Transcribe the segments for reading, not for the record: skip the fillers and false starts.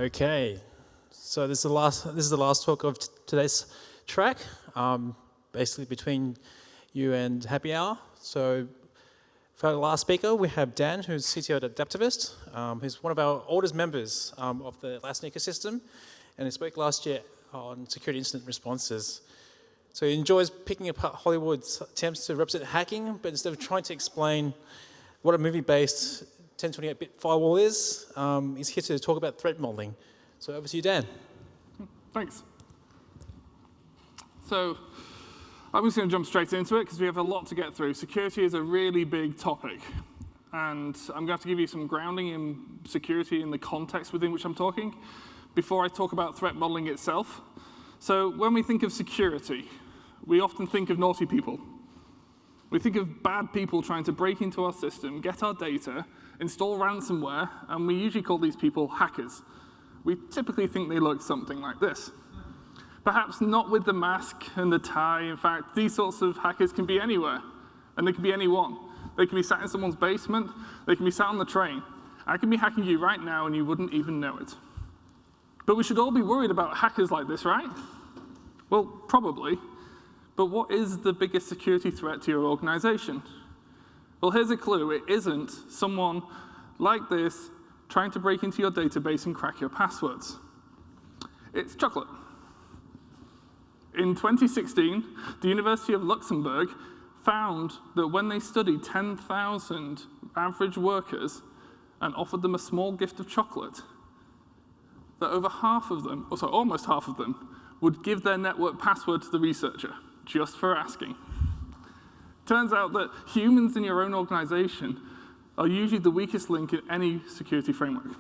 Okay, so this is the last talk of today's track, basically between you and happy hour. So for our last speaker, we have Dan, who's CTO at Adaptavist, who's one of our oldest members of the Atlassian ecosystem, and he spoke last year on security incident responses. So he enjoys picking apart Hollywood's attempts to represent hacking, but instead of trying to explain what a movie-based 1028-bit firewall is, he's here to talk about threat modeling. So over to you, Dan. Thanks. So I'm just going to jump straight into it because we have a lot to get through. Security is a really big topic. And I'm going to have to give you some grounding in security in the context within which I'm talking before I talk about threat modeling itself. So when we think of security, we often think of naughty people. We think of bad people trying to break into our system, get our data, install ransomware, and we usually call these people hackers. We typically think they look something like this. Perhaps not with the mask and the tie. In fact, these sorts of hackers can be anywhere, and they can be anyone. They can be sat in someone's basement. They can be sat on the train. I can be hacking you right now, and you wouldn't even know it. But we should all be worried about hackers like this, right? Well, probably. But what is the biggest security threat to your organization? Well, here's a clue. It isn't someone like this trying to break into your database and crack your passwords. It's chocolate. In 2016, the University of Luxembourg found that when they studied 10,000 average workers and offered them a small gift of chocolate, that over half of them, or sorry, almost half of them, would give their network password to the researcher, just for asking. Turns out that humans in your own organization are usually the weakest link in any security framework.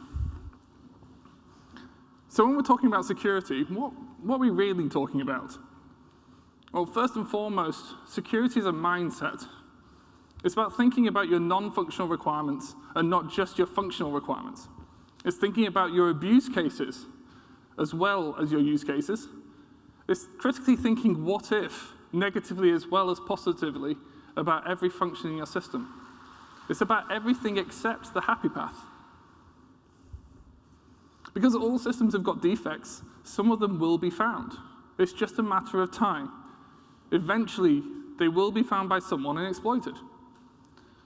So when we're talking about security, what are we really talking about? Well, first and foremost, security is a mindset. It's about thinking about your non-functional requirements and not just your functional requirements. It's thinking about your abuse cases as well as your use cases. It's critically thinking what if, negatively as well as positively, about every function in your system. It's about everything except the happy path. Because all systems have got defects, some of them will be found. It's just a matter of time. Eventually, they will be found by someone and exploited.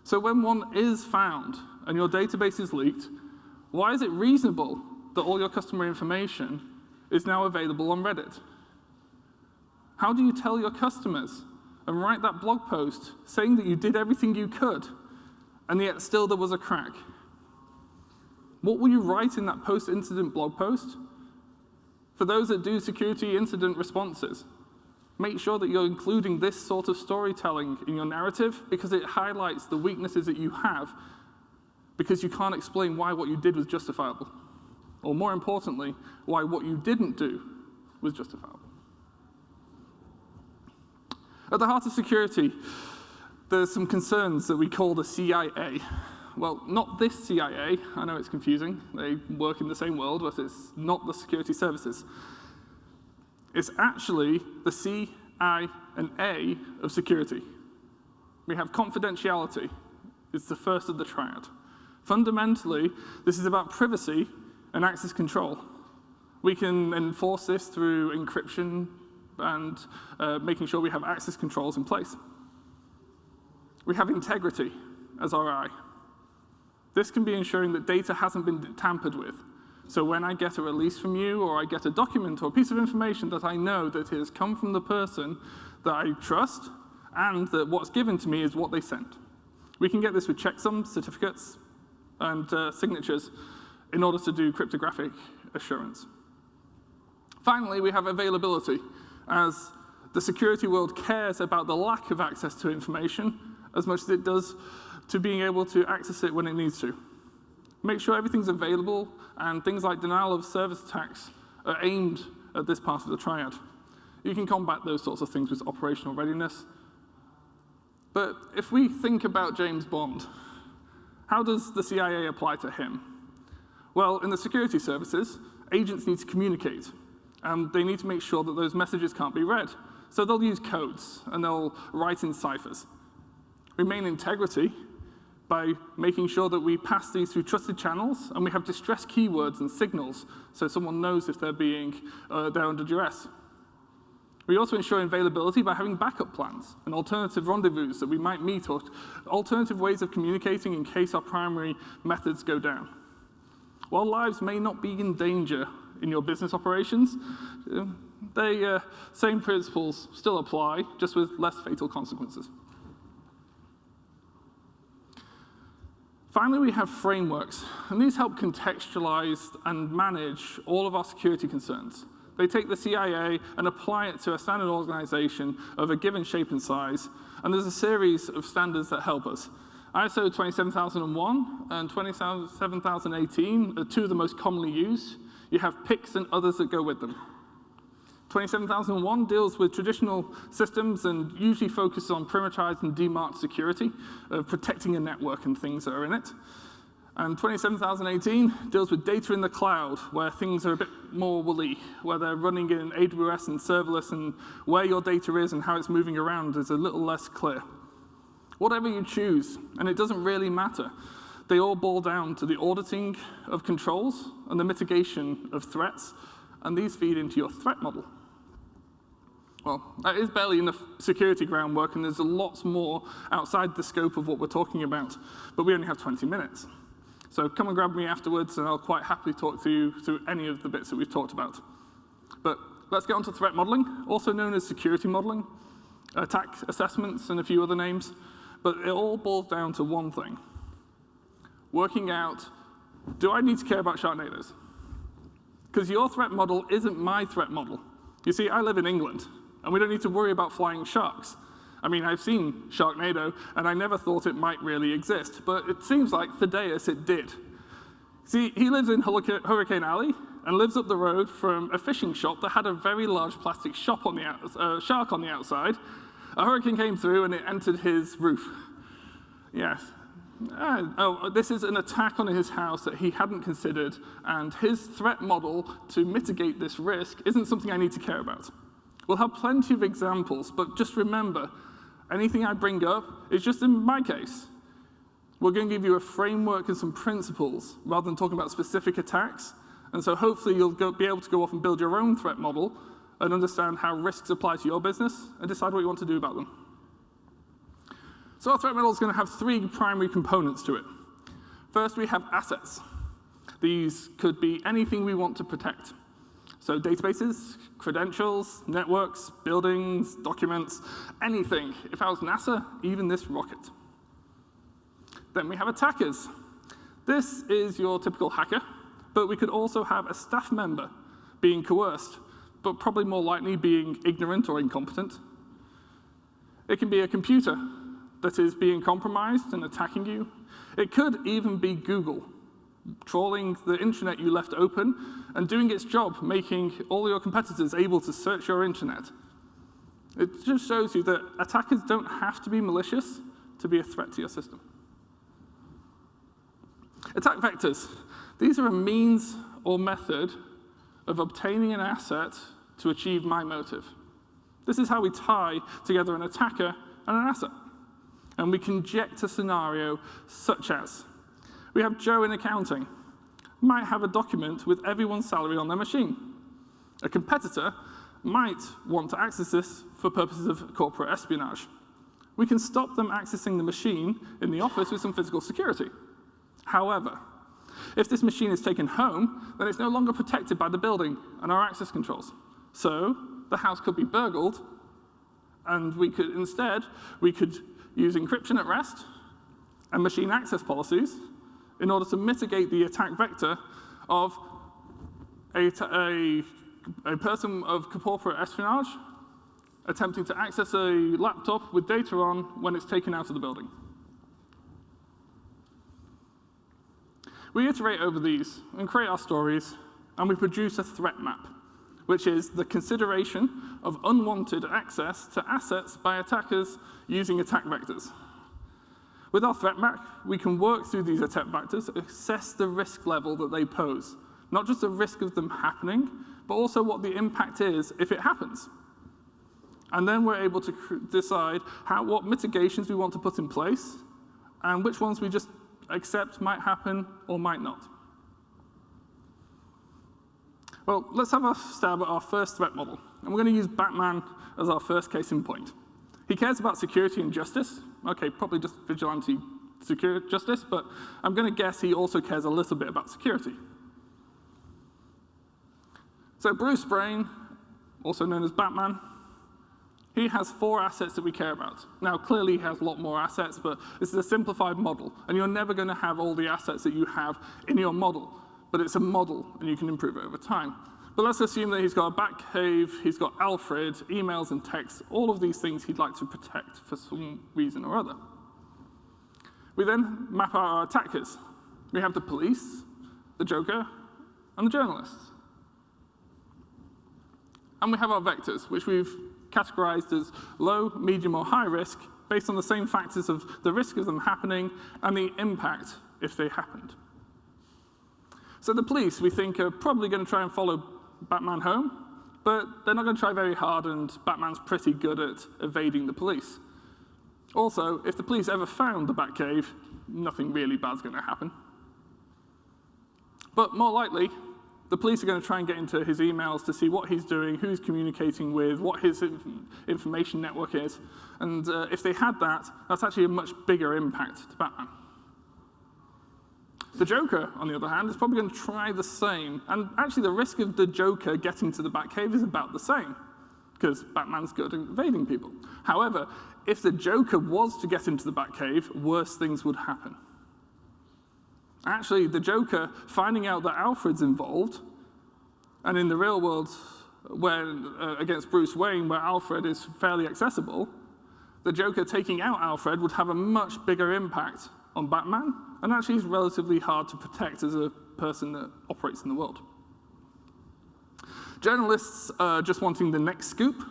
So when one is found and your database is leaked, why is it reasonable that all your customer information is now available on Reddit? How do you tell your customers and write that blog post saying that you did everything you could, and yet still there was a crack? What will you write in that post-incident blog post? For those that do security incident responses, make sure that you're including this sort of storytelling in your narrative because it highlights the weaknesses that you have because you can't explain why what you did was justifiable. Or more importantly, why what you didn't do was justifiable. At the heart of security, there's some concerns that we call the CIA. Well, not this CIA. I know it's confusing. They work in the same world, but it's not the security services. It's actually the C, I, and A of security. We have confidentiality. It's the first of the triad. Fundamentally, this is about privacy and access control. We can enforce this through encryption and making sure we have access controls in place. We have integrity as our I. This can be ensuring that data hasn't been tampered with. So when I get a release from you, or I get a document or a piece of information that I know that has come from the person that I trust, and that what's given to me is what they sent. We can get this with checksums, certificates, and signatures in order to do cryptographic assurance. Finally, we have availability, as the security world cares about the lack of access to information as much as it does to being able to access it when it needs to. Make sure everything's available, and things like denial of service attacks are aimed at this part of the triad. You can combat those sorts of things with operational readiness. But if we think about James Bond, how does the CIA apply to him? Well, in the security services, agents need to communicate, and they need to make sure that those messages can't be read. So they'll use codes, and they'll write in ciphers. We maintain integrity by making sure that we pass these through trusted channels, and we have distress keywords and signals so someone knows if they're under duress. We also ensure availability by having backup plans and alternative rendezvous that we might meet, or alternative ways of communicating in case our primary methods go down. While lives may not be in danger in your business operations, the same principles still apply, just with less fatal consequences. Finally, we have frameworks, and these help contextualize and manage all of our security concerns. They take the CIA and apply it to a standard organization of a given shape and size, and there's a series of standards that help us. ISO 27001 and 27018 are two of the most commonly used. You have PICs and others that go with them. 27001 deals with traditional systems and usually focuses on perimeterized and demarked security, protecting a network and things that are in it. And 27018 deals with data in the cloud, where things are a bit more woolly, where they're running in AWS and serverless, and where your data is and how it's moving around is a little less clear. Whatever you choose, and it doesn't really matter, they all boil down to the auditing of controls and the mitigation of threats, and these feed into your threat model. Well, that is barely enough security groundwork, and there's lots more outside the scope of what we're talking about, but we only have 20 minutes. So come and grab me afterwards, and I'll quite happily talk to you through any of the bits that we've talked about. But let's get on to threat modeling, also known as security modeling, attack assessments, and a few other names. But it all boils down to one thing: working out, do I need to care about Sharknadoes? Because your threat model isn't my threat model. You see, I live in England, and we don't need to worry about flying sharks. I mean, I've seen Sharknado, and I never thought it might really exist, but it seems like Thaddeus it did. See, he lives in Hurricane Alley and lives up the road from a fishing shop that had a very large plastic shark on the outside. A hurricane came through, and it entered his roof. Yes. This is an attack on his house that he hadn't considered, and his threat model to mitigate this risk isn't something I need to care about. We'll have plenty of examples, but just remember, anything I bring up is just in my case. We're going to give you a framework and some principles rather than talking about specific attacks, and so hopefully you'll be able to go off and build your own threat model and understand how risks apply to your business and decide what you want to do about them. So our threat model is going to have three primary components to it. First, we have assets. These could be anything we want to protect. So databases, credentials, networks, buildings, documents, anything. If I was NASA, even this rocket. Then we have attackers. This is your typical hacker, but we could also have a staff member being coerced, but probably more likely being ignorant or incompetent. It can be a computer that is being compromised and attacking you. It could even be Google, trawling the internet you left open and doing its job, making all your competitors able to search your internet. It just shows you that attackers don't have to be malicious to be a threat to your system. Attack vectors. These are a means or method of obtaining an asset to achieve my motive. This is how we tie together an attacker and an asset. And we conject a scenario such as, we have Joe in accounting, might have a document with everyone's salary on their machine. A competitor might want to access this for purposes of corporate espionage. We can stop them accessing the machine in the office with some physical security. However, if this machine is taken home, then it's no longer protected by the building and our access controls. So the house could be burgled, and we could use encryption at rest and machine access policies in order to mitigate the attack vector of a person of corporate espionage attempting to access a laptop with data on when it's taken out of the building. We iterate over these and create our stories, and we produce a threat map, which is the consideration of unwanted access to assets by attackers using attack vectors. With our threat map, we can work through these attack vectors, assess the risk level that they pose, not just the risk of them happening, but also what the impact is if it happens. And then we're able to decide what mitigations we want to put in place, and which ones we just accept might happen or might not. Well, let's have a stab at our first threat model. And we're going to use Batman as our first case in point. He cares about security and justice. OK, probably just vigilante justice, but I'm going to guess he also cares a little bit about security. So Bruce Wayne, also known as Batman, he has 4 assets that we care about. Now, clearly he has a lot more assets, but this is a simplified model, and you're never going to have all the assets that you have in your model. But it's a model, and you can improve it over time. But let's assume that he's got a Batcave, he's got Alfred, emails and texts, all of these things he'd like to protect for some reason or other. We then map out our attackers. We have the police, the Joker, and the journalists. And we have our vectors, which we've categorized as low, medium, or high risk, based on the same factors of the risk of them happening and the impact if they happened. So the police, we think, are probably going to try and follow Batman home, but they're not going to try very hard, and Batman's pretty good at evading the police. Also, if the police ever found the Batcave, nothing really bad's going to happen. But more likely, the police are going to try and get into his emails to see what he's doing, who he's communicating with, what his information network is. And if they had that, that's actually a much bigger impact to Batman. The Joker, on the other hand, is probably going to try the same. And actually, the risk of the Joker getting to the Batcave is about the same, because Batman's good at evading people. However, if the Joker was to get into the Batcave, worse things would happen. Actually, the Joker finding out that Alfred's involved, and in the real world, against Bruce Wayne, where Alfred is fairly accessible, the Joker taking out Alfred would have a much bigger impact on Batman, and actually is relatively hard to protect as a person that operates in the world. Journalists are just wanting the next scoop,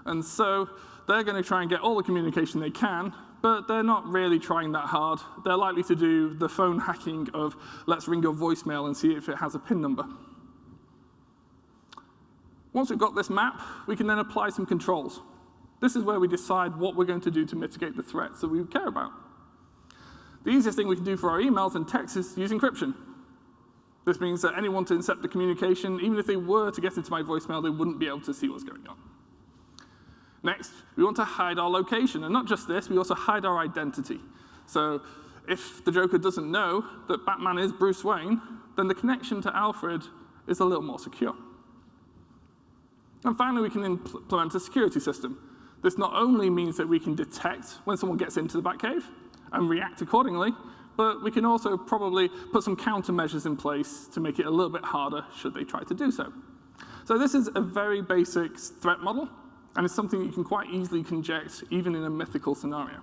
and so they're going to try and get all the communication they can, but they're not really trying that hard. They're likely to do the phone hacking of, let's ring your voicemail and see if it has a PIN number. Once we've got this map, we can then apply some controls. This is where we decide what we're going to do to mitigate the threats that we care about. The easiest thing we can do for our emails and texts is use encryption. This means that anyone to intercept the communication, even if they were to get into my voicemail, they wouldn't be able to see what's going on. Next, we want to hide our location. And not just this, we also hide our identity. So if the Joker doesn't know that Batman is Bruce Wayne, then the connection to Alfred is a little more secure. And finally, we can implement a security system. This not only means that we can detect when someone gets into the Batcave and react accordingly, but we can also probably put some countermeasures in place to make it a little bit harder should they try to do so. So this is a very basic threat model, and it's something you can quite easily conject even in a mythical scenario.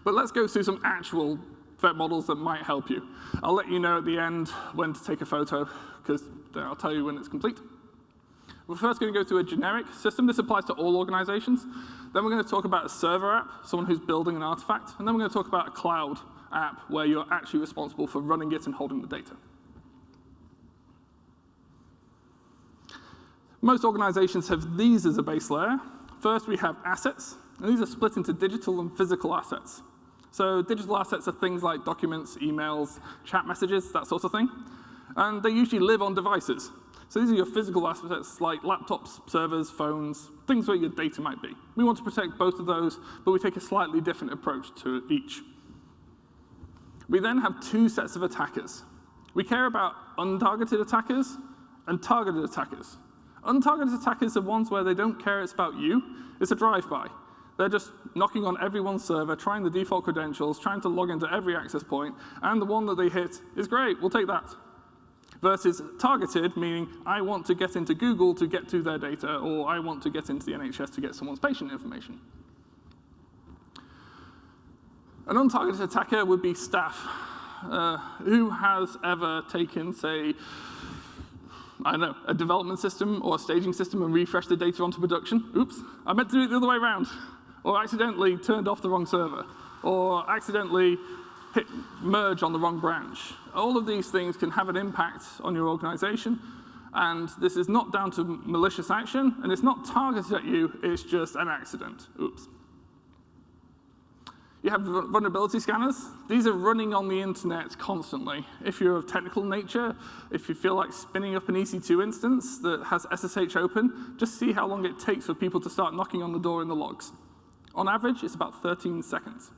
But let's go through some actual threat models that might help you. I'll let you know at the end when to take a photo, because I'll tell you when it's complete. We're first going to go through a generic system. This applies to all organizations. Then we're going to talk about a server app, someone who's building an artifact. And then we're going to talk about a cloud app where you're actually responsible for running it and holding the data. Most organizations have these as a base layer. First, we have assets. And these are split into digital and physical assets. So digital assets are things like documents, emails, chat messages, that sort of thing. And they usually live on devices. So these are your physical assets like laptops, servers, phones, things where your data might be. We want to protect both of those, but we take a slightly different approach to each. We then have two sets of attackers. We care about untargeted attackers and targeted attackers. Untargeted attackers are ones where they don't care it's about you. It's a drive-by. They're just knocking on everyone's server, trying the default credentials, trying to log into every access point, and the one that they hit is great, we'll take that. Versus targeted, meaning I want to get into Google to get to their data, or I want to get into the NHS to get someone's patient information. An untargeted attacker would be staff. Who has ever taken, say, I don't know, a development system or a staging system and refreshed the data onto production? Oops, I meant to do it the other way around. Or accidentally turned off the wrong server. Or accidentally hit merge on the wrong branch. All of these things can have an impact on your organization, and this is not down to malicious action, and it's not targeted at you, it's just an accident. Oops. You have vulnerability scanners. These are running on the internet constantly. If you're of technical nature, if you feel like spinning up an EC2 instance that has SSH open, just see how long it takes for people to start knocking on the door in the logs. On average, it's about 13 seconds.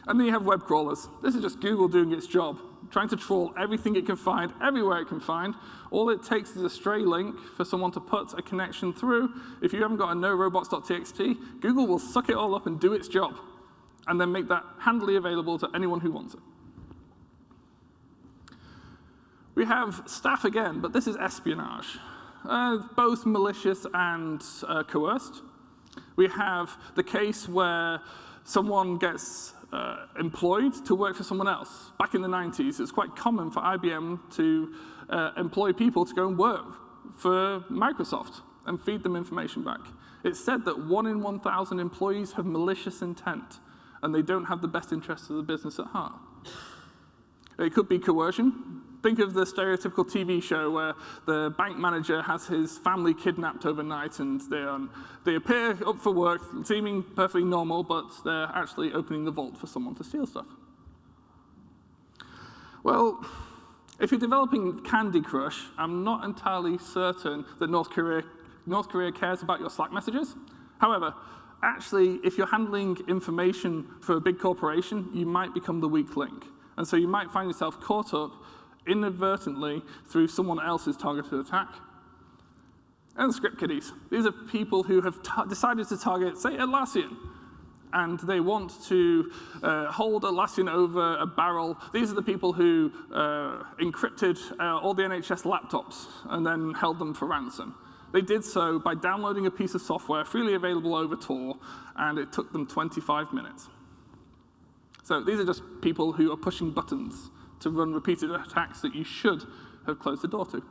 And then you have web crawlers. This is just Google doing its job, trying to trawl everything it can find, everywhere it can find. All it takes is a stray link for someone to put a connection through. If you haven't got a norobots.txt, Google will suck it all up and do its job, and then make that handily available to anyone who wants it. We have staff again, but this is espionage, both malicious and coerced. We have the case where someone gets employed to work for someone else. Back in the 90s, it was quite common for IBM to employ people to go and work for Microsoft and feed them information back. It's said that 1 in 1,000 employees have malicious intent, and they don't have the best interests of the business at heart. It could be coercion. Think of the stereotypical TV show where the bank manager has his family kidnapped overnight, and they appear up for work, seeming perfectly normal, but they're actually opening the vault for someone to steal stuff. Well, if you're developing Candy Crush, I'm not entirely certain that North Korea cares about your Slack messages. However, actually, if you're handling information for a big corporation, you might become the weak link. And so you might find yourself caught up inadvertently through someone else's targeted attack. And script kiddies. These are people who have decided to target, say, Atlassian. And they want to hold Atlassian over a barrel. These are the people who encrypted all the NHS laptops and then held them for ransom. They did so by downloading a piece of software freely available over Tor, and it took them 25 minutes. So these are just people who are pushing buttons to run repeated attacks that you should have closed the door to.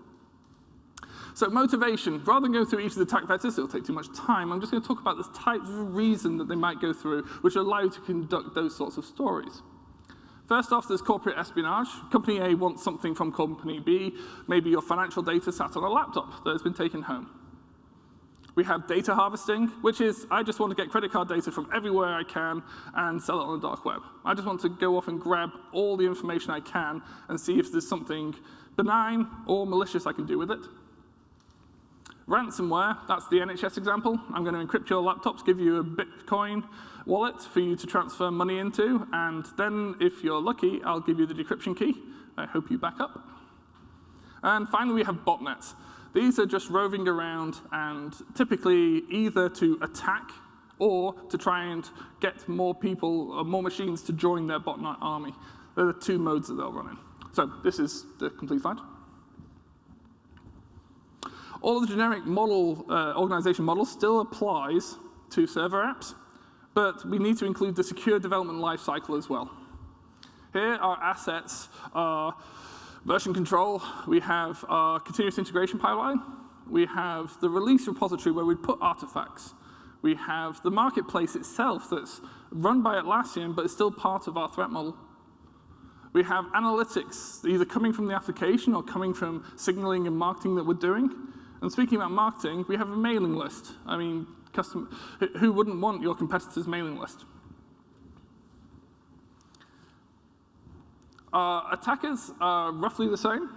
So motivation, rather than go through each of the attack vectors, it'll take too much time, I'm just going to talk about the types of reason that they might go through, which allow you to conduct those sorts of stories. First off, there's corporate espionage. Company A wants something from company B, maybe your financial data sat on a laptop that has been taken home. We have data harvesting, which is, I just want to get credit card data from everywhere I can and sell it on the dark web. I just want to go off and grab all the information I can and see if there's something benign or malicious I can do with it. Ransomware, that's the NHS example. I'm going to encrypt your laptops, give you a Bitcoin wallet for you to transfer money into, and then, if you're lucky, I'll give you the decryption key. I hope you back up. And finally, we have botnets. These are just roving around, and typically either to attack or to try and get more people, or more machines to join their botnet army. They're the two modes that they'll run in. So this is the complete slide. All of the generic model, organization model still applies to server apps, but we need to include the secure development lifecycle as well. Here, our assets are version control, we have our continuous integration pipeline, we have the release repository where we put artifacts, we have the marketplace itself that's run by Atlassian but is still part of our threat model. We have analytics, either coming from the application or coming from signaling and marketing that we're doing. And speaking about marketing, we have a mailing list. I mean, who wouldn't want your competitor's mailing list? Attackers are roughly the same.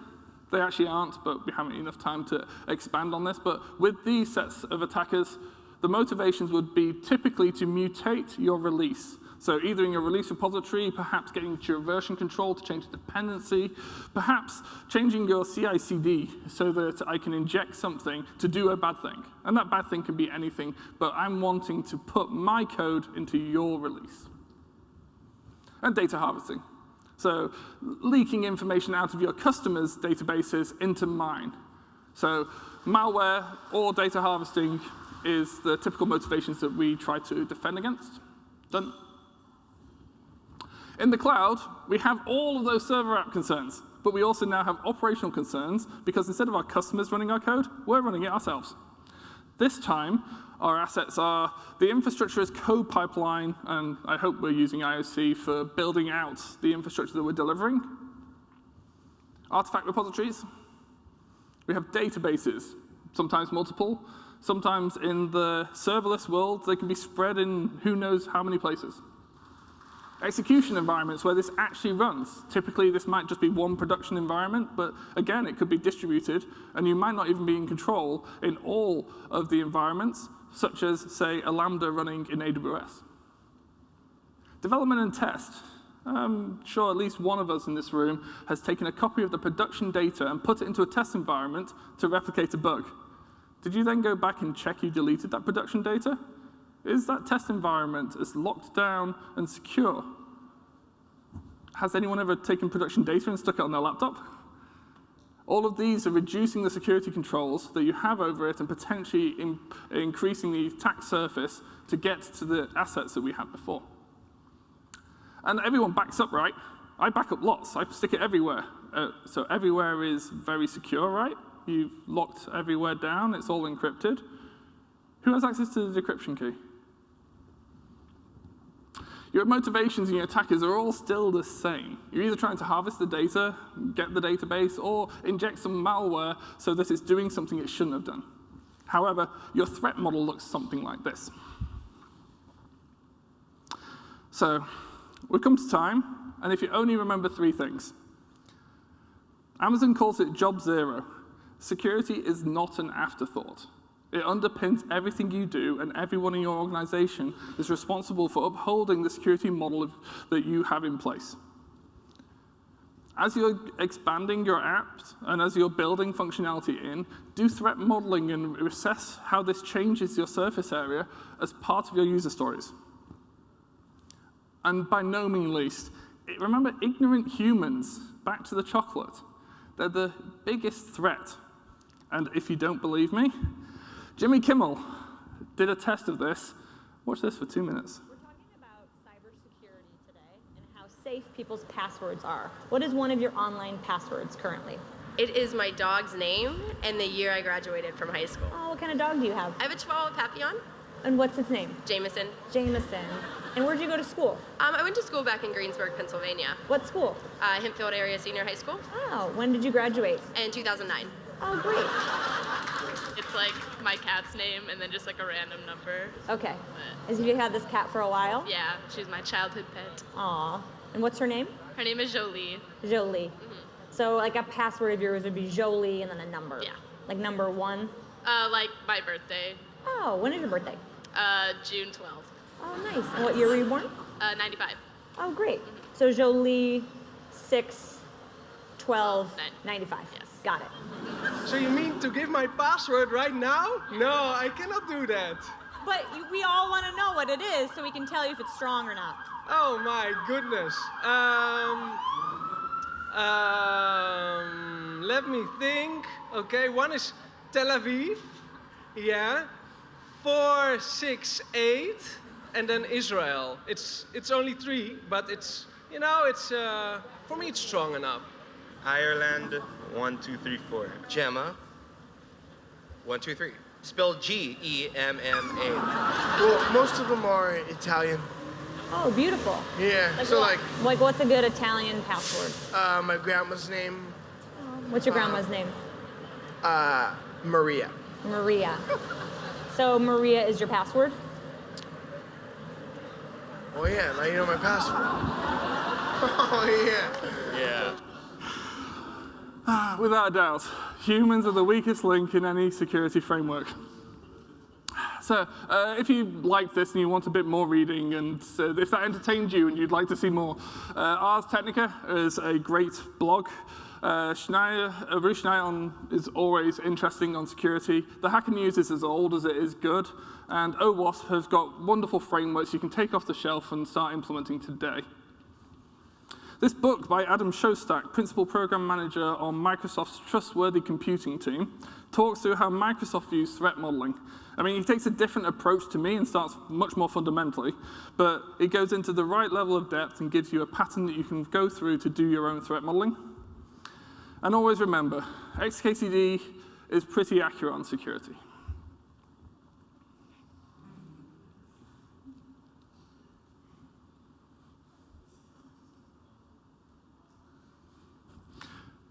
They actually aren't, but we haven't enough time to expand on this. But with these sets of attackers, the motivations would be typically to mutate your release. So either in your release repository, perhaps getting to your version control to change the dependency, perhaps changing your CI/CD so that I can inject something to do a bad thing. And that bad thing can be anything, but I'm wanting to put my code into your release. And data harvesting. So leaking information out of your customers' databases into mine. So malware or data harvesting is the typical motivations that we try to defend against. Done. In the cloud, we have all of those server app concerns, but we also now have operational concerns because instead of our customers running our code, we're running it ourselves. This time, our assets are the infrastructure as code pipeline, and I hope we're using IOC for building out the infrastructure that we're delivering. Artifact repositories. We have databases, sometimes multiple. Sometimes in the serverless world, they can be spread in who knows how many places. Execution environments where this actually runs. Typically, this might just be one production environment, but again, it could be distributed, and you might not even be in control in all of the environments, such as, say, a Lambda running in AWS. Development and test. I'm sure at least one of us in this room has taken a copy of the production data and put it into a test environment to replicate a bug. Did you then go back and check you deleted that production data? Is that test environment as locked down and secure? Has anyone ever taken production data and stuck it on their laptop? All of these are reducing the security controls that you have over it and potentially increasing the attack surface to get to the assets that we had before. And everyone backs up, right? I back up lots. I stick it everywhere. So everywhere is very secure, right? You've locked everywhere down. It's all encrypted. Who has access to the decryption key? Your motivations and your attackers are all still the same. You're either trying to harvest the data, get the database, or inject some malware so that it's doing something it shouldn't have done. However, your threat model looks something like this. So we've come to time, and if you only remember 3 things. Amazon calls it job zero. Security is not an afterthought. It underpins everything you do, and everyone in your organization is responsible for upholding the security model that you have in place. As you're expanding your apps and as you're building functionality in, do threat modeling and assess how this changes your surface area as part of your user stories. And by no means least, remember ignorant humans, back to the chocolate. They're the biggest threat. And if you don't believe me, Jimmy Kimmel did a test of this. Watch this for 2 minutes. We're talking about cybersecurity today and how safe people's passwords are. What is one of your online passwords currently? It is my dog's name and the year I graduated from high school. Oh, what kind of dog do you have? I have a Chihuahua Papillon, And what's its name? Jameson. Jameson. And where'd you go to school? I went to school back in Greensburg, Pennsylvania. What school? Hempfield Area Senior High School Oh, when did you graduate? in 2009. Oh, great. It's like my cat's name and then just like a random number. Okay. Have you had this cat for a while? Yeah, she's my childhood pet. Aw. And what's her name? Her name is Jolie. Jolie. So like a password of yours would be Jolie and then a number. Yeah. Like number 1? Like my birthday, Oh, when is your birthday? June 12th, Oh, nice. And what year were you born? 95. Oh, great. So Jolie, 6/12/95. Yes. Got it. So you mean to give my password right now? No, I cannot do that. But we all want to know what it is so we can tell you if it's strong or not. Oh my goodness. Let me think. Okay, one is Tel Aviv. Yeah. 468, and then Israel. It's only 3, but it's for me it's strong enough. Ireland, 1, 2, 3, 4. Gemma, 1, 2, 3. Spelled Gemma. Well, most of them are Italian. Oh, beautiful. Yeah, Like what's a good Italian password? my grandma's name, What's your grandma's name? Maria. Maria. So Maria is your password? Oh yeah, now you know my password. Oh yeah. Yeah. Without a doubt, humans are the weakest link in any security framework. So if you like this and you want a bit more reading, and if that entertained you and you'd like to see more, Ars Technica is a great blog. Bruce Schneier is always interesting on security. The Hacker News is as old as it is good. And OWASP has got wonderful frameworks you can take off the shelf and start implementing today. This book by Adam Shostak, Principal Program Manager on Microsoft's Trustworthy Computing team, talks through how Microsoft views threat modeling. I mean, he takes a different approach to me and starts much more fundamentally, but it goes into the right level of depth and gives you a pattern that you can go through to do your own threat modeling. And always remember, XKCD is pretty accurate on security.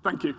Thank you.